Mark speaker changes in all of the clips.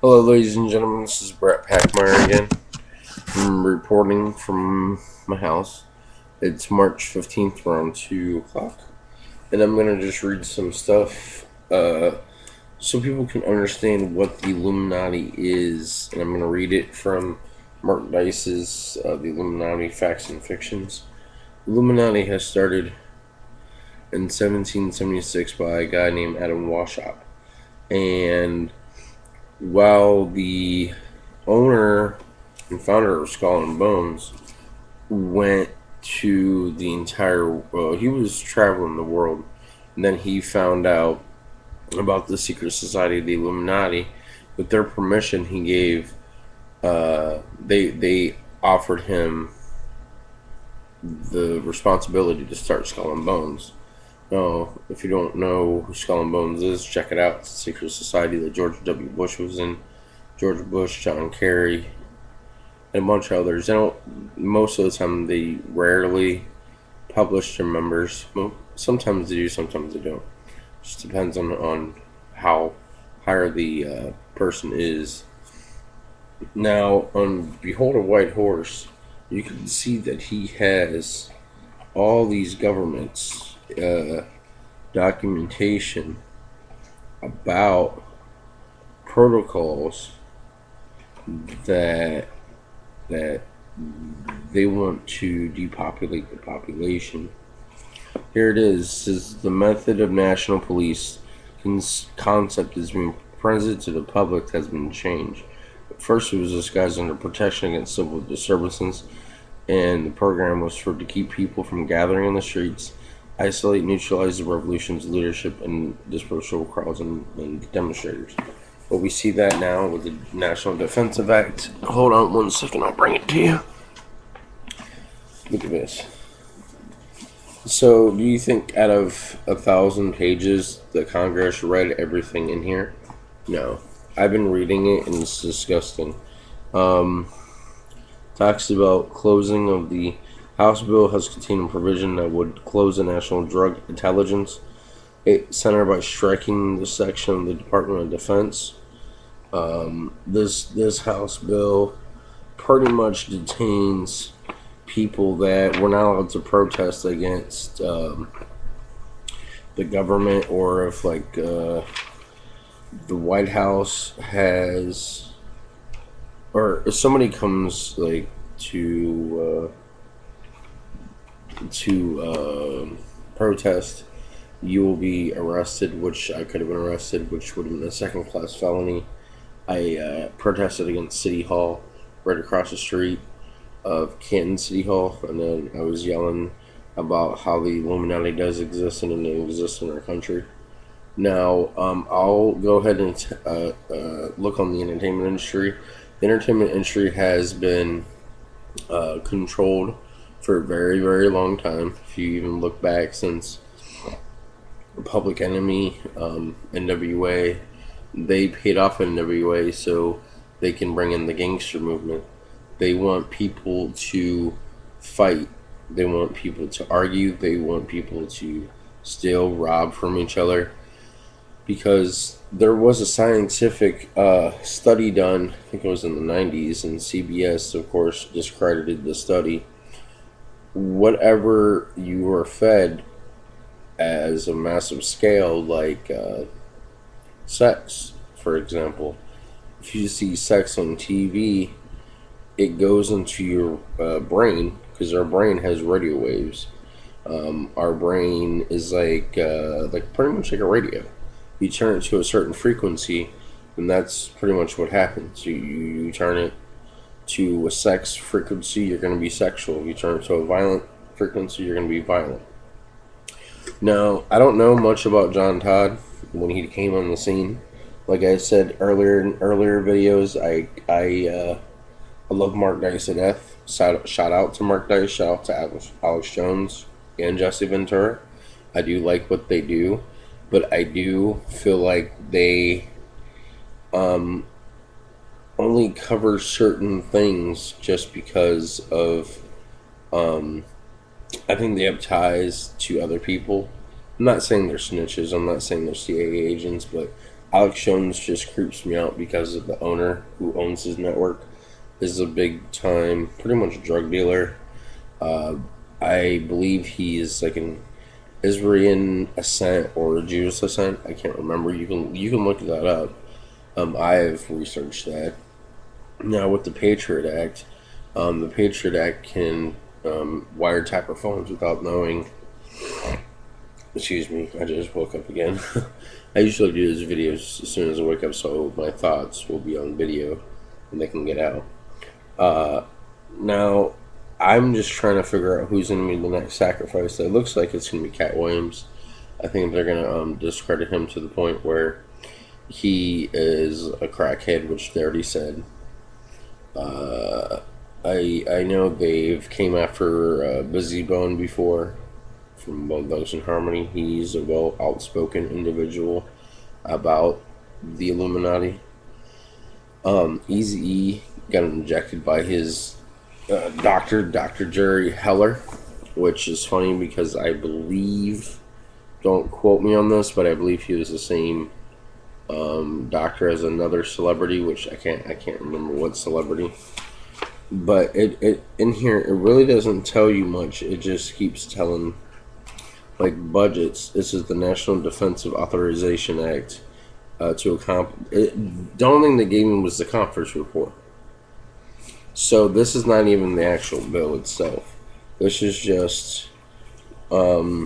Speaker 1: Hello, ladies and gentlemen. This is Brett Packmeyer again. I'm reporting from my house. It's March 15th, around 2 o'clock. And I'm going to just read some stuff so people can understand what the Illuminati is. And I'm going to read it from Mark Dice's The Illuminati Facts and Fictions. Illuminati has started in 1776 by a guy named Adam Washop. And while the owner and founder of Skull and Bones went to the entire, he was traveling the world, and then he found out about the secret society, the Illuminati. With their permission, he gave, they offered him the responsibility to start Skull and Bones. No, if you don't know who Skull and Bones is, check it out. It's a secret society that George W. Bush was in. George Bush, John Kerry, and a bunch of others. They don't. Most of the time, they rarely publish their members. Well, sometimes they do, sometimes they don't. Just depends on how higher the person is. Now, on Behold a White Horse, you can see that he has all these governments documentation about protocols that that they want to depopulate the population. Here it is. This is the method of national police concept is being presented to the public has been changed. At first, it was disguised under protection against civil disturbances, and the program was for to keep people from gathering in the streets, isolate, neutralize the revolution's leadership, and disperse crowds and demonstrators. But we see that now with the National Defensive Act. Hold on 1 second, I'll bring it to you. Look at this. So, do you think out of 1,000 pages the Congress read everything in here? No. I've been reading it and it's disgusting. Talks about closing of the House bill has contained a provision that would close the National Drug Intelligence Center by striking the section of the Department of Defense. This House bill pretty much detains people that were not allowed to protest against the government, or if the White House has, or if somebody comes to protest, you will be arrested, which I could have been arrested, which would have been a second-class felony. I protested against City Hall right across the street of Canton City Hall, and then I was yelling about how the Illuminati does exist and it exists in our country. Now, I'll go ahead and look on the entertainment industry. The entertainment industry has been controlled for a very, very long time. If you even look back since Public Enemy, NWA, they paid off NWA so they can bring in the gangster movement. They want people to fight. They want people to argue. They want people to steal, rob from each other. Because there was a scientific study done, I think it was in the 90s, and CBS, of course, discredited the study. Whatever you are fed as a massive scale, like sex, for example, if you see sex on TV, it goes into your brain, because our brain has radio waves. Our brain is like pretty much like a radio. You turn it to a certain frequency, and that's pretty much what happens. You turn it to a sex frequency, you're going to be sexual. You turn it to a violent frequency, you're going to be violent. Now, I don't know much about John Todd when he came on the scene. Like I said earlier in earlier videos, I love Mark Dice to death. Shout out to Mark Dice. Shout out to Alex Jones and Jesse Ventura. I do like what they do, but I do feel like they only cover certain things just because of I think they have ties to other people. I'm not saying they're snitches. I'm not saying they're CIA agents, but Alex Jones just creeps me out because of the owner who owns his network is a big time, pretty much drug dealer. Uh, I believe he is like an Israeli ascent or Jewish ascent. I can't remember. You can look that up. I've researched that. Now with the Patriot Act can wiretap our phones without knowing. Excuse me, I just woke up again. I usually do these videos as soon as I wake up, so my thoughts will be on video and they can get out. Uh, Now, I'm just trying to figure out who's going to be the next sacrifice. It looks like it's going to be Cat Williams. I think they're going to discredit him to the point where he is a crackhead, which they already said. Uh, I know they've came after Busy Bone before from Bone Thugs and Harmony. He's a well outspoken individual about the Illuminati. Easy E got injected by his Dr. Jerry Heller, which is funny because I believe, don't quote me on this, but I believe he was the same doctor as another celebrity, which I can't remember what celebrity. But it in here it really doesn't tell you much. It just keeps telling like budgets. This is the National Defensive Authorization Act to accomplish. The only thing they gave him was the conference report. So this is not even the actual bill itself. This is just, it's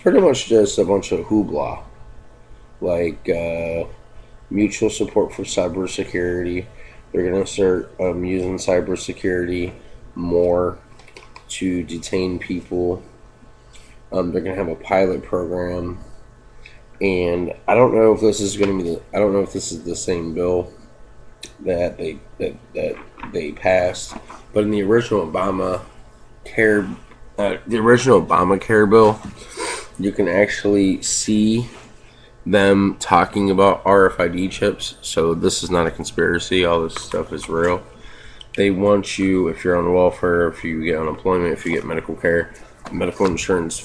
Speaker 1: pretty much just a bunch of hoopla, like mutual support for cybersecurity. They're going to start using cybersecurity more to detain people. They're going to have a pilot program, and I don't know if this is going to be I don't know if this is the same bill that they passed, but in the original Obamacare bill, you can actually see them talking about RFID chips. So this is not a conspiracy. All this stuff is real. They want you, if you're on welfare, if you get unemployment, if you get medical care, medical insurance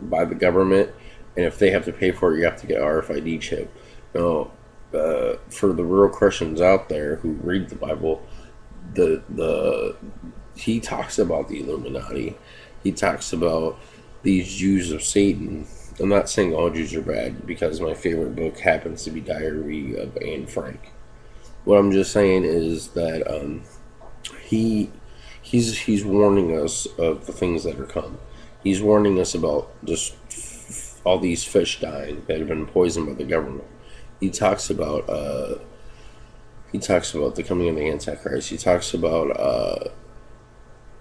Speaker 1: by the government, and if they have to pay for it, you have to get an RFID chip. Now, for the real Christians out there who read the Bible, he talks about the Illuminati. He talks about these Jews of Satan. I'm not saying all Jews are bad because my favorite book happens to be Diary of Anne Frank. What I'm just saying is that he's warning us of the things that are coming. He's warning us about just all these fish dying that have been poisoned by the government. He talks about the coming of the Antichrist. He talks about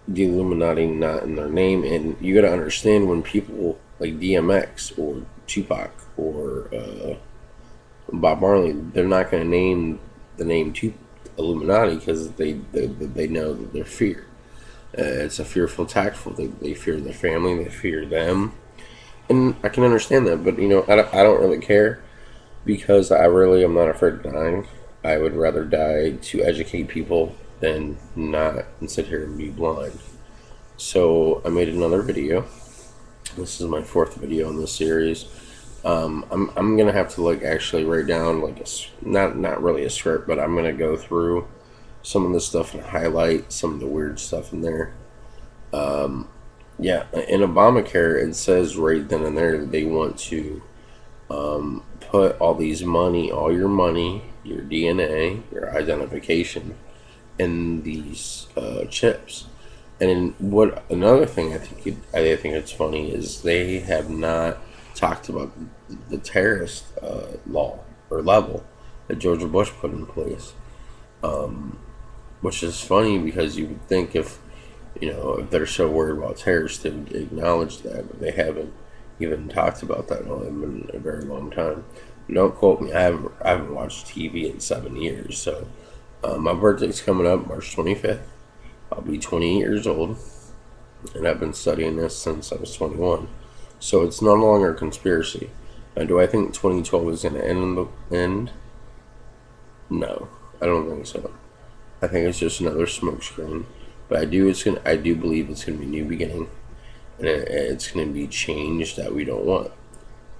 Speaker 1: the Illuminati not in their name, and you got to understand when people like DMX or Tupac or Bob Marley, they're not going to name the name Illuminati because they know that they're feared. It's a fearful, tactful. They fear their family. They fear them, and I can understand that. But I don't really care because I really am not afraid of dying. I would rather die to educate people than not and sit here and be blind. So I made another video. This is my 4th video in this series. I'm gonna have to actually write down not really a script, but I'm gonna go through some of the stuff and highlight some of the weird stuff in there. Yeah, in Obamacare it says right then and there that they want to put all your money, your DNA, your identification in these chips. And another thing I think it's funny is they have not talked about the terrorist law or level that George Bush put in place, which is funny because you would think if they're so worried about terrorists, they would acknowledge that, but they haven't even talked about that in a very long time. Don't quote me. I haven't watched TV in 7 years. So my birthday's coming up March 25th. I'll be 28 years old, and I've been studying this since I was 21. So it's no longer a conspiracy. Now, do I think 2012 is going to end in the end? No, I don't think so. I think it's just another smokescreen. But I do believe it's going to be a new beginning, and it's going to be change that we don't want.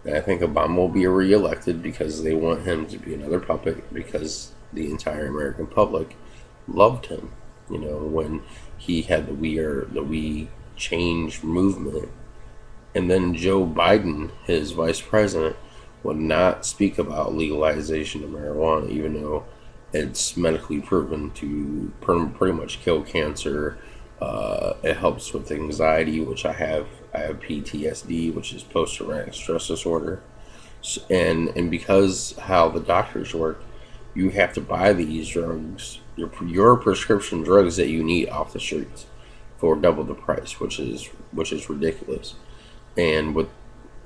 Speaker 1: And I think Obama will be reelected because they want him to be another puppet because the entire American public loved him. You know, when he had the We Change movement, and then Joe Biden, his vice president, would not speak about legalization of marijuana, even though it's medically proven to pretty much kill cancer. It helps with anxiety, which I have. I have PTSD, which is post traumatic stress disorder, and because how the doctors work, you have to buy these drugs, your prescription drugs that you need off the streets, for double the price, which is ridiculous. And with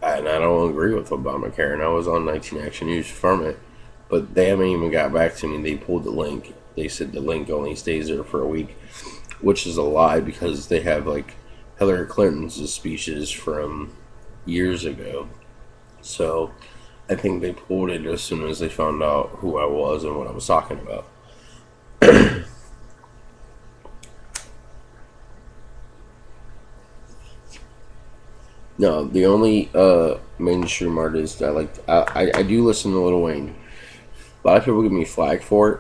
Speaker 1: and I don't agree with Obamacare, and I was on 19 Action News from it, but they haven't even got back to me. They pulled the link. They said the link only stays there for a week, which is a lie because they have like Hillary Clinton's speeches from years ago. So I think they pulled it as soon as they found out who I was and what I was talking about. No, the only mainstream artist I like, I do listen to Lil Wayne. A lot of people give me flack for it,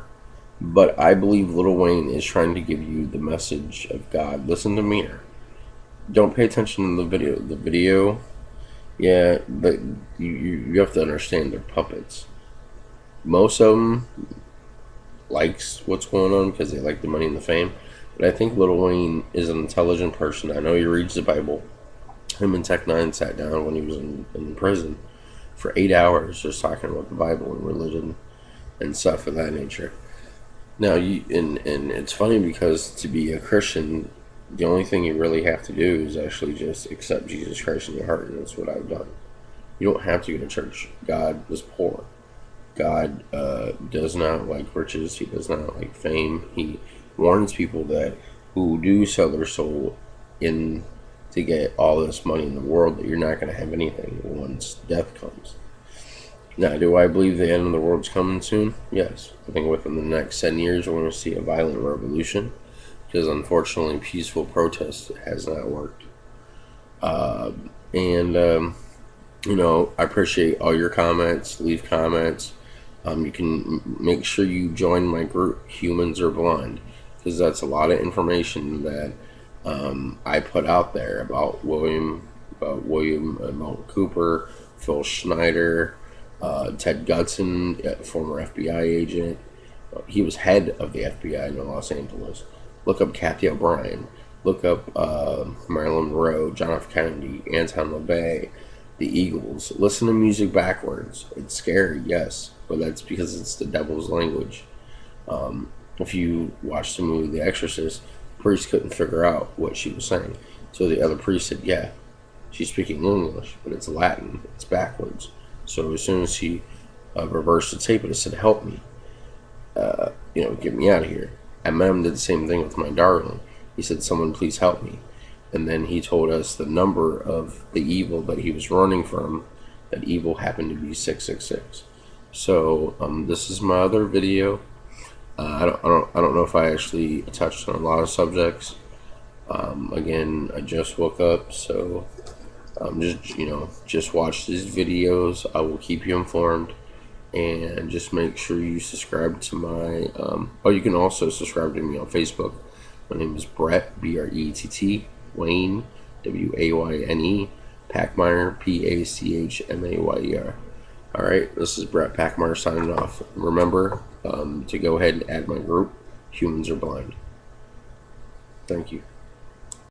Speaker 1: but I believe Lil Wayne is trying to give you the message of God. Listen to me. Don't pay attention to the video. The video, yeah, but you have to understand they're puppets. Most of them likes what's going on because they like the money and the fame. But I think Lil Wayne is an intelligent person. I know he reads the Bible. Him and Tech Nine sat down when he was in prison for 8 hours just talking about the Bible and religion and stuff of that nature. Now, and it's funny because to be a Christian, the only thing you really have to do is actually just accept Jesus Christ in your heart, and that's what I've done. You don't have to go to church. God was poor. God does not like riches. He does not like fame. He warns people that who do sell their soul in to get all this money in the world that you're not going to have anything once death comes. Now, do I believe the end of the world's coming soon? Yes. I think within the next 10 years we're going to see a violent revolution because unfortunately peaceful protest has not worked. You know, I appreciate all your comments. Leave comments. You can make sure you join my group, Humans Are Blind, because that's a lot of information that I put out there about William, about Cooper, Phil Schneider, Ted Gudson, former FBI agent. He was head of the FBI in Los Angeles. Look up Kathy O'Brien. Look up Marilyn Monroe, John F. Kennedy, Anton LaVey, the Eagles. Listen to music backwards. It's scary, yes, but that's because it's the devil's language. If you watch the movie The Exorcist, the priest couldn't figure out what she was saying. So the other priest said, yeah, she's speaking English, but it's Latin. It's backwards. So as soon as he reversed the tape, it said, help me. Get me out of here. And Mem did the same thing with my darling. He said, someone please help me. And then he told us the number of the evil that he was running from. That evil happened to be 666. So this is my other video. I don't know if I actually touched on a lot of subjects. Again, I just woke up, so just watch these videos. I will keep you informed, and just make sure you subscribe to my. You can also subscribe to me on Facebook. My name is Brett, Brett, Wayne, Wayne, Pachmeyer, Pachmayer. All right, this is Brett Pachmeyer signing off. Remember to go ahead and add my group, Humans Are Blind. Thank you.